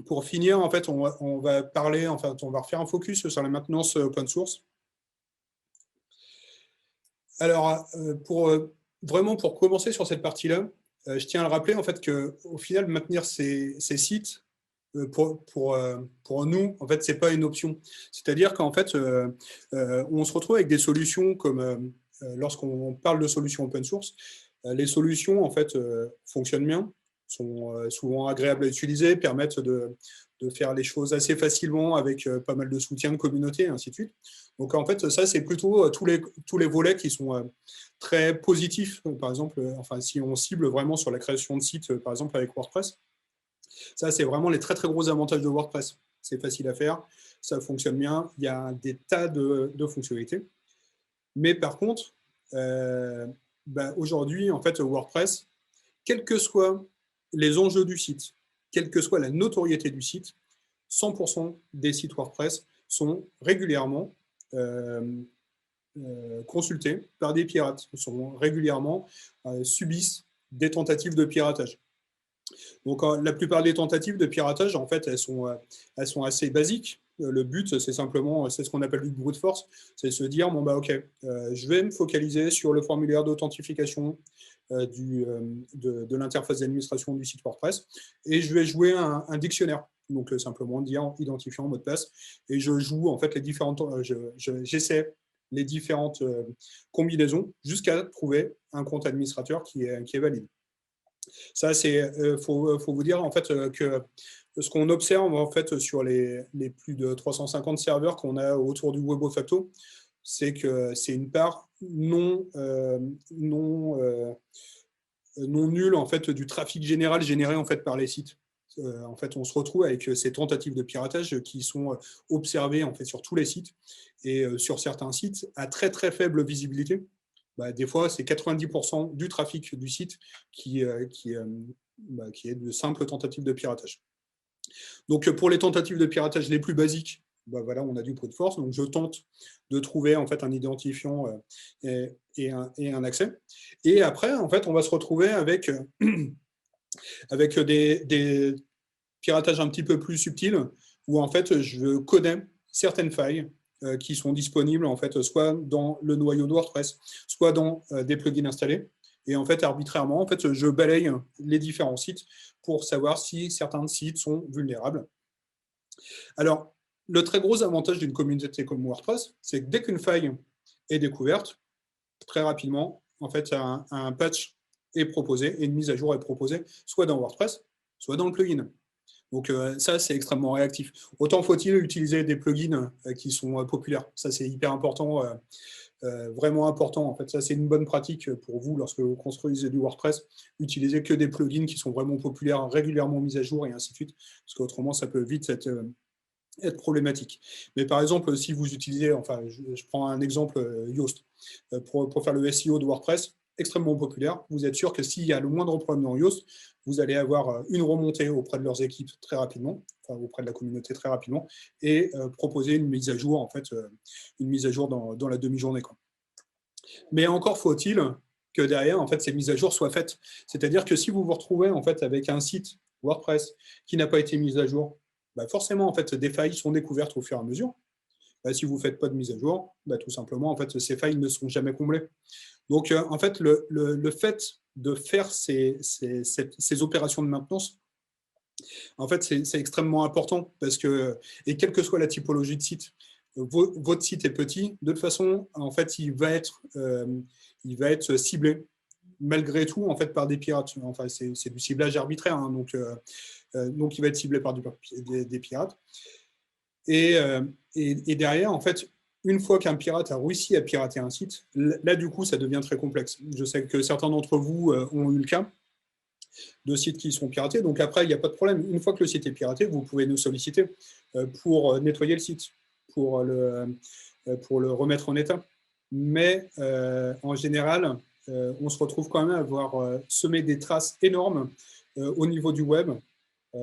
pour finir, en fait, on va parler, en fait, on va refaire un focus sur la maintenance open source. Alors, vraiment, pour commencer sur cette partie-là, je tiens à le rappeler, en fait, qu'au final, maintenir ces sites, pour nous, en fait, c'est pas une option. C'est-à-dire qu'en fait, on se retrouve avec des solutions comme, lorsqu'on parle de solutions open source, les solutions, en fait, fonctionnent bien, sont souvent agréables à utiliser, permettent de faire les choses assez facilement avec pas mal de soutien de communauté, et ainsi de suite. Donc, en fait, ça, c'est plutôt tous les volets qui sont très positifs. Par exemple, enfin, si on cible vraiment sur la création de sites, par exemple, avec WordPress, ça, c'est vraiment les très, très gros avantages de WordPress. C'est facile à faire, ça fonctionne bien, il y a des tas de fonctionnalités. Mais par contre, aujourd'hui, en fait, WordPress, quels que soient les enjeux du site, quelle que soit la notoriété du site, 100% des sites WordPress sont régulièrement consultés par des pirates, sont régulièrement subissent des tentatives de piratage. Donc, la plupart des tentatives de piratage, en fait, elles sont assez basiques. Le but, c'est simplement, c'est ce qu'on appelle du brute force, c'est se dire, bon, bah, ok, je vais me focaliser sur le formulaire d'authentification de l'interface d'administration du site WordPress et je vais jouer un dictionnaire. Donc, simplement dire identifiant, mot de passe, et je joue, en fait, les différentes, j'essaie les différentes combinaisons jusqu'à trouver un compte administrateur qui est valide. Ça, faut vous dire en fait que ce qu'on observe en fait sur les plus de 350 serveurs qu'on a autour du Web of Facto, c'est que c'est une part non nulle en fait du trafic général généré en fait par les sites. En fait, on se retrouve avec ces tentatives de piratage qui sont observées en fait sur tous les sites et sur certains sites à très très faible visibilité. Des fois, c'est 90% du trafic du site qui est de simples tentatives de piratage. Donc, pour les tentatives de piratage les plus basiques, voilà, on a du brute force. Donc, je tente de trouver en fait un identifiant et un accès. Et après, en fait, on va se retrouver avec, avec des piratages un petit peu plus subtils où en fait, je connais certaines failles qui sont disponibles en fait soit dans le noyau de WordPress, soit dans des plugins installés. Et en fait, arbitrairement, en fait, je balaye les différents sites pour savoir si certains sites sont vulnérables. Alors, le très gros avantage d'une communauté comme WordPress, c'est que dès qu'une faille est découverte, très rapidement, en fait, un patch est proposé et une mise à jour est proposée, soit dans WordPress, soit dans le plugin. Donc ça, c'est extrêmement réactif. Autant faut-il utiliser des plugins qui sont populaires. Ça, c'est hyper important, vraiment important. En fait, ça, c'est une bonne pratique pour vous lorsque vous construisez du WordPress. Utilisez que des plugins qui sont vraiment populaires, régulièrement mis à jour et ainsi de suite. Parce qu'autrement, ça peut vite être problématique. Mais par exemple, si vous utilisez, enfin, je prends un exemple, Yoast, pour faire le SEO de WordPress, extrêmement populaire, vous êtes sûr que s'il y a le moindre problème dans Yoast, vous allez avoir une remontée auprès de leurs équipes très rapidement, enfin, auprès de la communauté très rapidement, et proposer une mise à jour, en fait, une mise à jour dans la demi-journée, quoi. Mais encore faut-il que derrière, en fait, ces mises à jour soient faites. C'est-à-dire que si vous vous retrouvez, en fait, avec un site WordPress qui n'a pas été mis à jour, forcément, en fait, des failles sont découvertes au fur et à mesure. Si vous ne faites pas de mise à jour, tout simplement, en fait, ces failles ne sont jamais comblées. Donc, en fait, le fait de faire ces opérations de maintenance, en fait, c'est extrêmement important parce que, et quelle que soit la typologie de site, votre site est petit, de toute façon, en fait, il va être ciblé malgré tout, en fait, par des pirates. Enfin, c'est du ciblage arbitraire, hein, donc il va être ciblé par des pirates. Et derrière, en fait, une fois qu'un pirate a réussi à pirater un site, là, du coup, ça devient très complexe. Je sais que certains d'entre vous ont eu le cas de sites qui sont piratés. Donc après, il n'y a pas de problème. Une fois que le site est piraté, vous pouvez nous solliciter pour nettoyer le site, pour le remettre en état. Mais en général, on se retrouve quand même à avoir semé des traces énormes au niveau du web.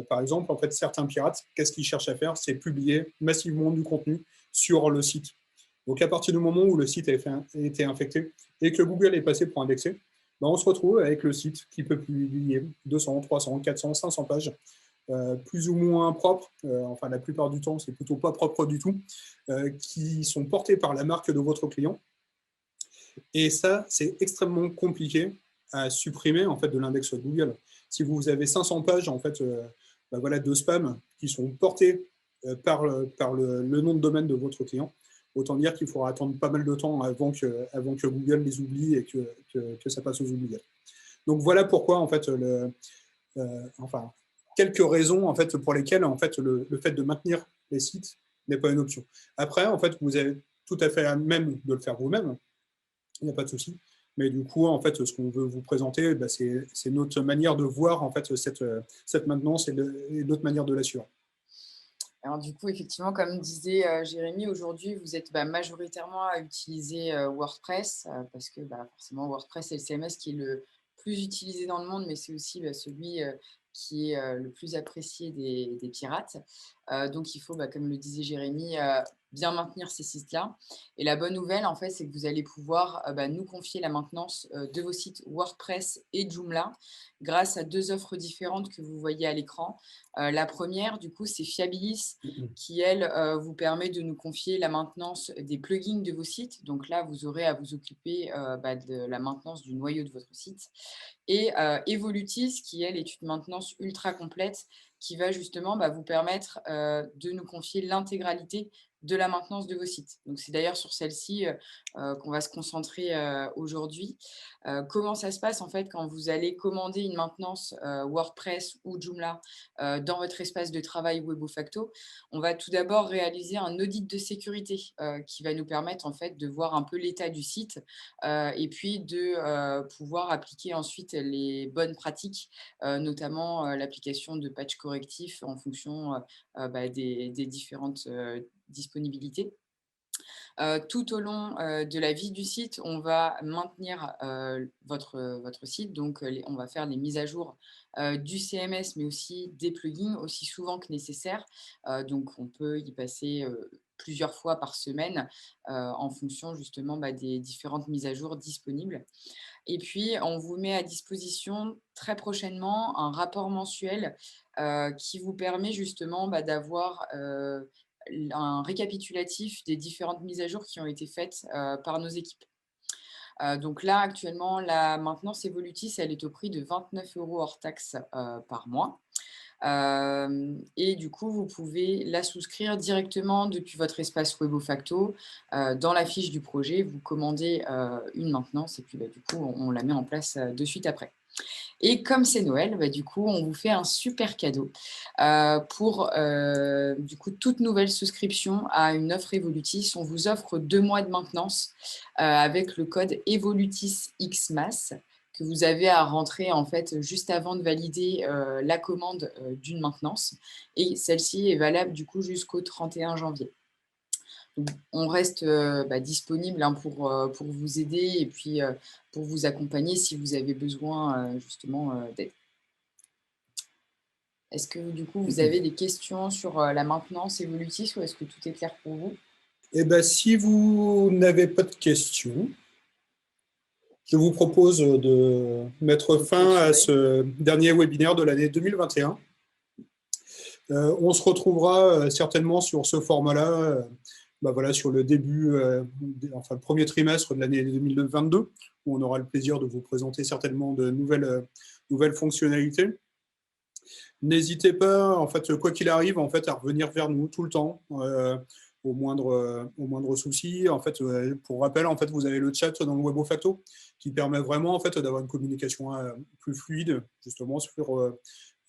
Par exemple, en fait, certains pirates, qu'est-ce qu'ils cherchent à faire? C'est publier massivement du contenu sur le site. Donc, à partir du moment où le site a été infecté et que Google est passé pour indexer, on se retrouve avec le site qui peut publier 200, 300, 400, 500 pages plus ou moins propres, enfin la plupart du temps, c'est plutôt pas propre du tout, qui sont portés par la marque de votre client. Et ça, c'est extrêmement compliqué à supprimer en fait, de l'index Google. Si vous avez 500 pages en fait, voilà, de spam qui sont portées par le nom de domaine de votre client, autant dire qu'il faudra attendre pas mal de temps avant que Google les oublie et que ça passe aux oubliettes. Donc voilà pourquoi en fait, enfin, quelques raisons en fait, pour lesquelles en fait, le fait de maintenir les sites n'est pas une option. Après, en fait, vous avez tout à fait à même de le faire vous-même, il n'y a pas de souci. Mais du coup, en fait, ce qu'on veut vous présenter, bah, c'est notre manière de voir en fait, cette maintenance et notre manière de l'assurer. Alors du coup, effectivement, comme disait Jérémy, aujourd'hui, vous êtes majoritairement à utiliser WordPress parce que forcément, WordPress est le CMS qui est le plus utilisé dans le monde, mais c'est aussi celui qui est le plus apprécié des pirates. Donc il faut, comme le disait Jérémy, bien maintenir ces sites-là. Et la bonne nouvelle, en fait, c'est que vous allez pouvoir nous confier la maintenance de vos sites WordPress et Joomla grâce à 2 offres différentes que vous voyez à l'écran. La première, du coup, c'est Fiabilis qui, elle, vous permet de nous confier la maintenance des plugins de vos sites. Donc là, vous aurez à vous occuper de la maintenance du noyau de votre site. Et Evolutis, qui, elle, est une maintenance ultra complète qui va justement vous permettre de nous confier l'intégralité de la maintenance de vos sites. Donc, c'est d'ailleurs sur celle-ci qu'on va se concentrer aujourd'hui. Comment ça se passe en fait quand vous allez commander une maintenance WordPress ou Joomla dans votre espace de travail Webofacto? On va tout d'abord réaliser un audit de sécurité qui va nous permettre en fait de voir un peu l'état du site et puis de pouvoir appliquer ensuite les bonnes pratiques, notamment l'application de patch correctifs en fonction des différentes disponibilités. Tout au long de la vie du site, on va maintenir votre site, donc on va faire les mises à jour du CMS, mais aussi des plugins aussi souvent que nécessaire. Donc on peut y passer plusieurs fois par semaine en fonction justement des différentes mises à jour disponibles. Et puis, on vous met à disposition très prochainement un rapport mensuel qui vous permet justement d'avoir un récapitulatif des différentes mises à jour qui ont été faites par nos équipes. Donc là, actuellement, la maintenance Evolutis, elle est au prix de 29 € hors taxe par mois. Et du coup, vous pouvez la souscrire directement depuis votre espace Webofacto. Dans la fiche du projet, vous commandez une maintenance et puis du coup, on la met en place de suite après. Et comme c'est Noël, du coup, on vous fait un super cadeau pour du coup, toute nouvelle souscription à une offre Evolutis. On vous offre 2 mois de maintenance avec le code EvolutisXMAS que vous avez à rentrer en fait juste avant de valider la commande d'une maintenance. Et celle-ci est valable du coup jusqu'au 31 janvier. Donc, on reste disponible pour vous aider et puis pour vous accompagner si vous avez besoin justement d'aide. Est-ce que du coup vous avez des questions sur la maintenance Evolutis ou est-ce que tout est clair pour vous? Eh bien, si vous n'avez pas de questions, je vous propose de mettre fin à ce dernier webinaire de l'année 2021. On se retrouvera certainement sur ce format-là, voilà, sur le début, enfin le premier trimestre de l'année 2022, où on aura le plaisir de vous présenter certainement de nouvelles fonctionnalités. N'hésitez pas, en fait, quoi qu'il arrive, en fait, à revenir vers nous tout le temps, au moindre souci. En fait, pour rappel, en fait, vous avez le chat dans le Webofacto qui permet vraiment, en fait, d'avoir une communication plus fluide, justement, sur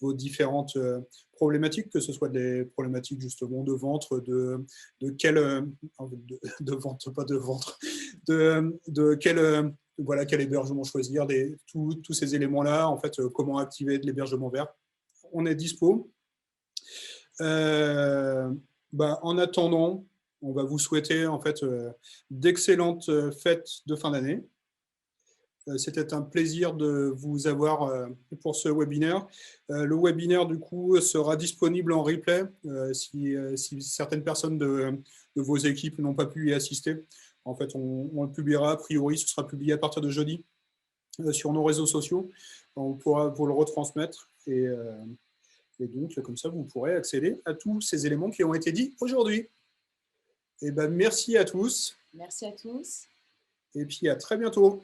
vos différentes problématiques, que ce soit des problématiques justement de ventre, de vente, pas de ventre, de quel hébergement choisir, tous ces éléments-là, en fait, comment activer de l'hébergement vert. On est dispo. En attendant, on va vous souhaiter en fait d'excellentes fêtes de fin d'année. C'était un plaisir de vous avoir pour ce webinaire. Le webinaire, du coup, sera disponible en replay si certaines personnes de vos équipes n'ont pas pu y assister. En fait, on le publiera. A priori, ce sera publié à partir de jeudi sur nos réseaux sociaux. On pourra vous le retransmettre. Et donc, comme ça, vous pourrez accéder à tous ces éléments qui ont été dits aujourd'hui. Et ben, merci à tous. Merci à tous. Et puis, à très bientôt.